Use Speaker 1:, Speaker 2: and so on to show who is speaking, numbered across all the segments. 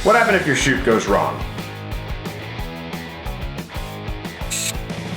Speaker 1: What happens if your shoot goes wrong?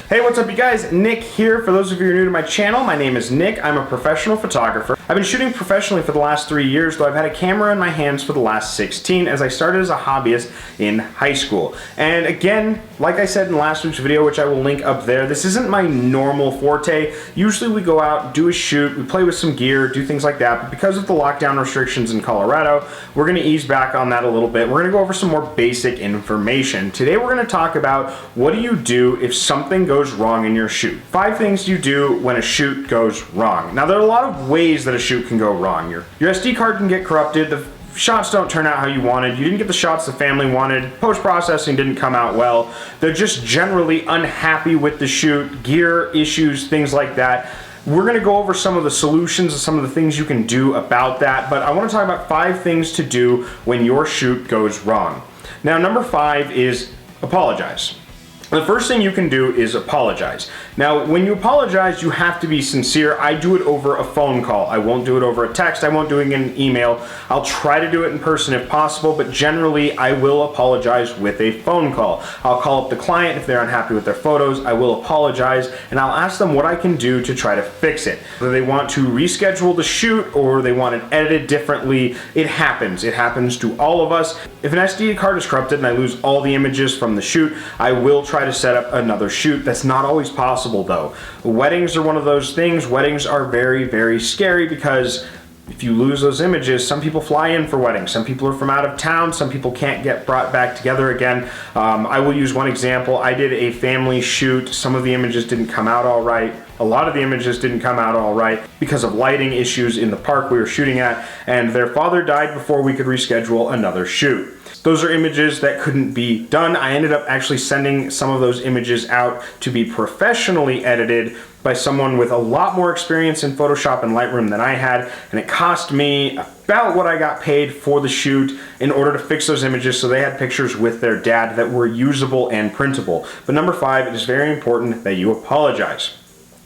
Speaker 1: Hey, what's up you guys? Nick here. For those of you who are new to my channel, my name is Nick. I'm a professional photographer. I've been shooting professionally for the last 3 years, though I've had a camera in my hands for the last 16 as I started as a hobbyist in high school. And again, like I said in last week's video, which I will link up there, this isn't my normal forte. Usually we go out, do a shoot, we play with some gear, do things like that, but because of the lockdown restrictions in Colorado, we're gonna ease back on that a little bit. We're gonna go over some more basic information. Today we're gonna talk about what do you do if something goes wrong in your shoot. 5 things you do when a shoot goes wrong. Now there are a lot of ways that a shoot can go wrong. Your SD card can get corrupted, the shots don't turn out how you wanted, you didn't get the shots the family wanted, post-processing didn't come out well, they're just generally unhappy with the shoot, gear issues, things like that. We're going to go over some of the solutions and some of the things you can do about that, but I want to talk about 5 things to do when your shoot goes wrong. Now number 5 is apologize. The first thing you can do is apologize. Now, when you apologize, you have to be sincere. I do it over a phone call. I won't do it over a text. I won't do it in an email. I'll try to do it in person if possible, but generally I will apologize with a phone call. I'll call up the client if they're unhappy with their photos. I will apologize, and I'll ask them what I can do to try to fix it. Whether they want to reschedule the shoot or they want it edited differently, it happens. It happens to all of us. If an SD card is corrupted and I lose all the images from the shoot, I will try to set up another shoot. That's not always possible though. Weddings are one of those things. Weddings are very, very scary because if you lose those images, some people fly in for weddings, some people are from out of town, some people can't get brought back together again. I will use one example. I did a family shoot. Some of the images didn't come out all right. A lot of the images didn't come out all right because of lighting issues in the park we were shooting at, and their father died before we could reschedule another shoot. Those are images that couldn't be done. I ended up actually sending some of those images out to be professionally edited by someone with a lot more experience in Photoshop and Lightroom than I had, and it cost me about what I got paid for the shoot in order to fix those images so they had pictures with their dad that were usable and printable. But number 5, it is very important that you apologize.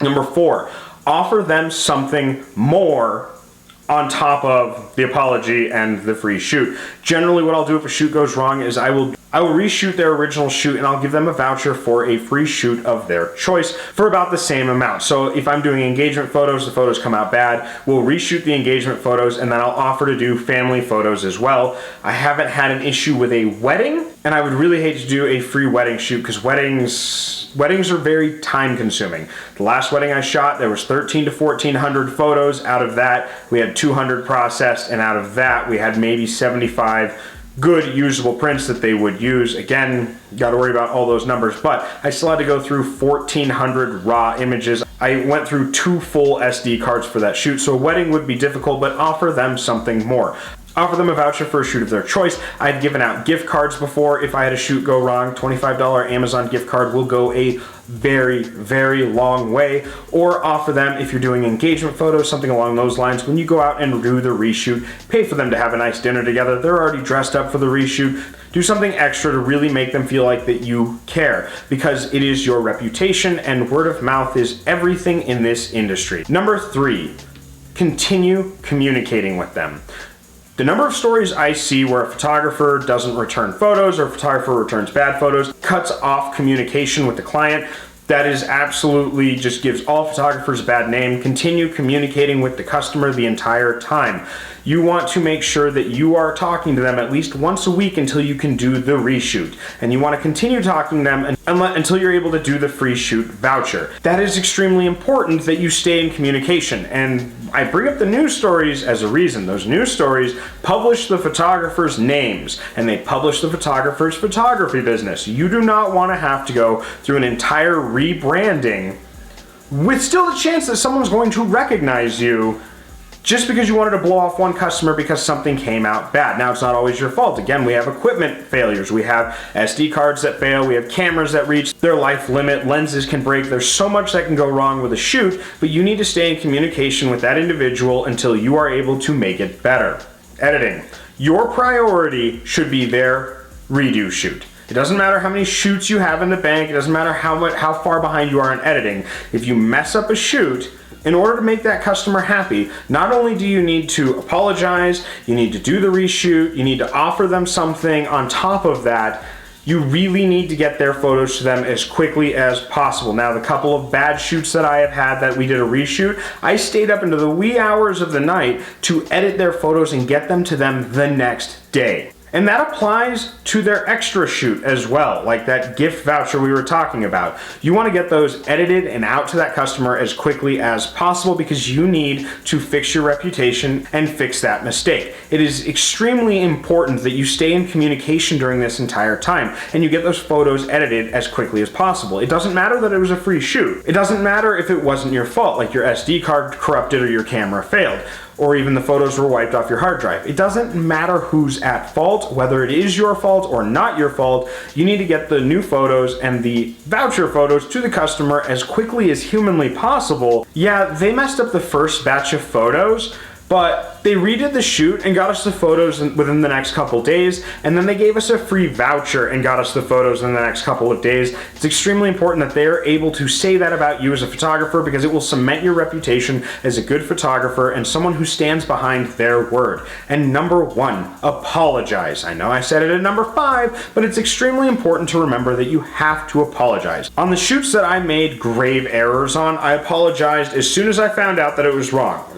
Speaker 1: Number 4, offer them something more on top of the apology and the free shoot. Generally what I'll do if a shoot goes wrong is I will reshoot their original shoot and I'll give them a voucher for a free shoot of their choice for about the same amount. So if I'm doing engagement photos, the photos come out bad, we'll reshoot the engagement photos and then I'll offer to do family photos as well. I haven't had an issue with a wedding, and I would really hate to do a free wedding shoot because weddings are very time consuming. The last wedding I shot, there was 1,300 to 1,400 photos. Out of that, we had 200 processed, and out of that, we had maybe 75 good usable prints that they would use. Again, got to worry about all those numbers, but I still had to go through 1,400 raw images. I went through 2 full SD cards for that shoot, so a wedding would be difficult, but offer them something more. Offer them a voucher for a shoot of their choice. I've given out gift cards before. If I had a shoot go wrong, $25 Amazon gift card will go a very, very long way. Or offer them, if you're doing engagement photos, something along those lines, when you go out and do the reshoot, pay for them to have a nice dinner together. They're already dressed up for the reshoot. Do something extra to really make them feel like that you care, because it is your reputation and word of mouth is everything in this industry. Number 3, continue communicating with them. The number of stories I see where a photographer doesn't return photos or a photographer returns bad photos, cuts off communication with the client, that is absolutely just gives all photographers a bad name. Continue communicating with the customer the entire time. You want to make sure that you are talking to them at least once a week until you can do the reshoot. And you want to continue talking to them until you're able to do the free shoot voucher. That is extremely important that you stay in communication. And I bring up the news stories as a reason. Those news stories publish the photographers' names and they publish the photographer's photography business. You do not want to have to go through an entire rebranding with still the chance that someone's going to recognize you just because you wanted to blow off one customer because something came out bad. Now, it's not always your fault. Again, we have equipment failures. We have SD cards that fail. We have cameras that reach their life limit. Lenses can break. There's so much that can go wrong with a shoot, but you need to stay in communication with that individual until you are able to make it better. Editing. Your priority should be their redo shoot. It doesn't matter how many shoots you have in the bank. It doesn't matter how far behind you are in editing. If you mess up a shoot, In order to make that customer happy, not only do you need to apologize, you need to do the reshoot, you need to offer them something on top of that, you really need to get their photos to them as quickly as possible. Now, the couple of bad shoots that I have had that we did a reshoot, I stayed up into the wee hours of the night to edit their photos and get them to them the next day. And that applies to their extra shoot as well, like that gift voucher we were talking about. You want to get those edited and out to that customer as quickly as possible because you need to fix your reputation and fix that mistake. It is extremely important that you stay in communication during this entire time and you get those photos edited as quickly as possible. It doesn't matter that it was a free shoot. It doesn't matter if it wasn't your fault, like your SD card corrupted or your camera failed, or even the photos were wiped off your hard drive. It doesn't matter who's at fault, whether it is your fault or not your fault. You need to get the new photos and the voucher photos to the customer as quickly as humanly possible. Yeah, they messed up the first batch of photos, but they redid the shoot and got us the photos within the next couple days, and then they gave us a free voucher and got us the photos in the next couple of days. It's extremely important that they're able to say that about you as a photographer because it will cement your reputation as a good photographer and someone who stands behind their word. And number one, apologize. I know I said it at number 5, but it's extremely important to remember that you have to apologize. On the shoots that I made grave errors on, I apologized as soon as I found out that it was wrong.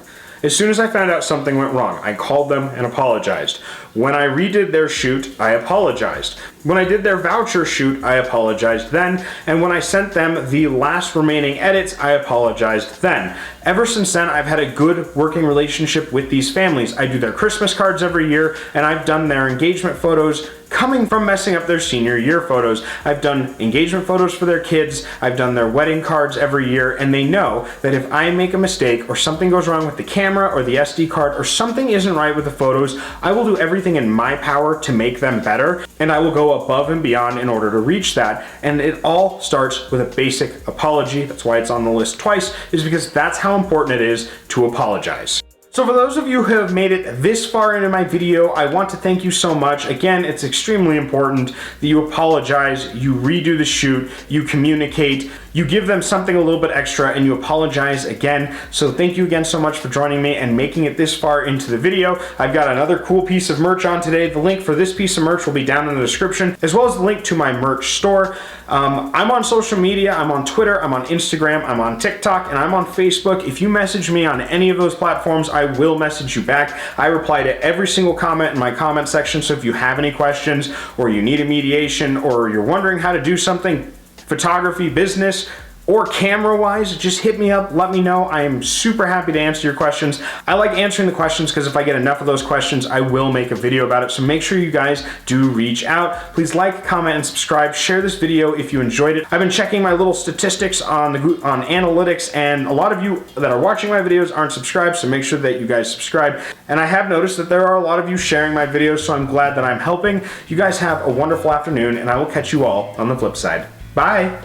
Speaker 1: As soon as I found out something went wrong, I called them and apologized. When I redid their shoot, I apologized. When I did their voucher shoot, I apologized then. And when I sent them the last remaining edits, I apologized then. Ever since then, I've had a good working relationship with these families. I do their Christmas cards every year, and I've done their engagement photos coming from messing up their senior year photos. I've done engagement photos for their kids, I've done their wedding cards every year, and they know that if I make a mistake or something goes wrong with the camera or the SD card or something isn't right with the photos, I will do everything in my power to make them better, and I will go above and beyond in order to reach that. And it all starts with a basic apology. That's why it's on the list twice, is because that's how important it is to apologize. So for those of you who have made it this far into my video, I want to thank you so much. Again, it's extremely important that you apologize, you redo the shoot, you communicate, you give them something a little bit extra, and you apologize again. So thank you again so much for joining me and making it this far into the video. I've got another cool piece of merch on today. The link for this piece of merch will be down in the description, as well as the link to my merch store. I'm on social media. I'm on Twitter, I'm on Instagram, I'm on TikTok, and I'm on Facebook. If you message me on any of those platforms, I will message you back. I reply to every single comment in my comment section, so if you have any questions, or you need a mediation, or you're wondering how to do something, photography, business, or camera-wise, just hit me up, let me know. I am super happy to answer your questions. I like answering the questions because if I get enough of those questions, I will make a video about it. So make sure you guys do reach out. Please like, comment, and subscribe. Share this video if you enjoyed it. I've been checking my little statistics on analytics, and a lot of you that are watching my videos aren't subscribed, so make sure that you guys subscribe. And I have noticed that there are a lot of you sharing my videos, so I'm glad that I'm helping. You guys have a wonderful afternoon, and I will catch you all on the flip side. Bye!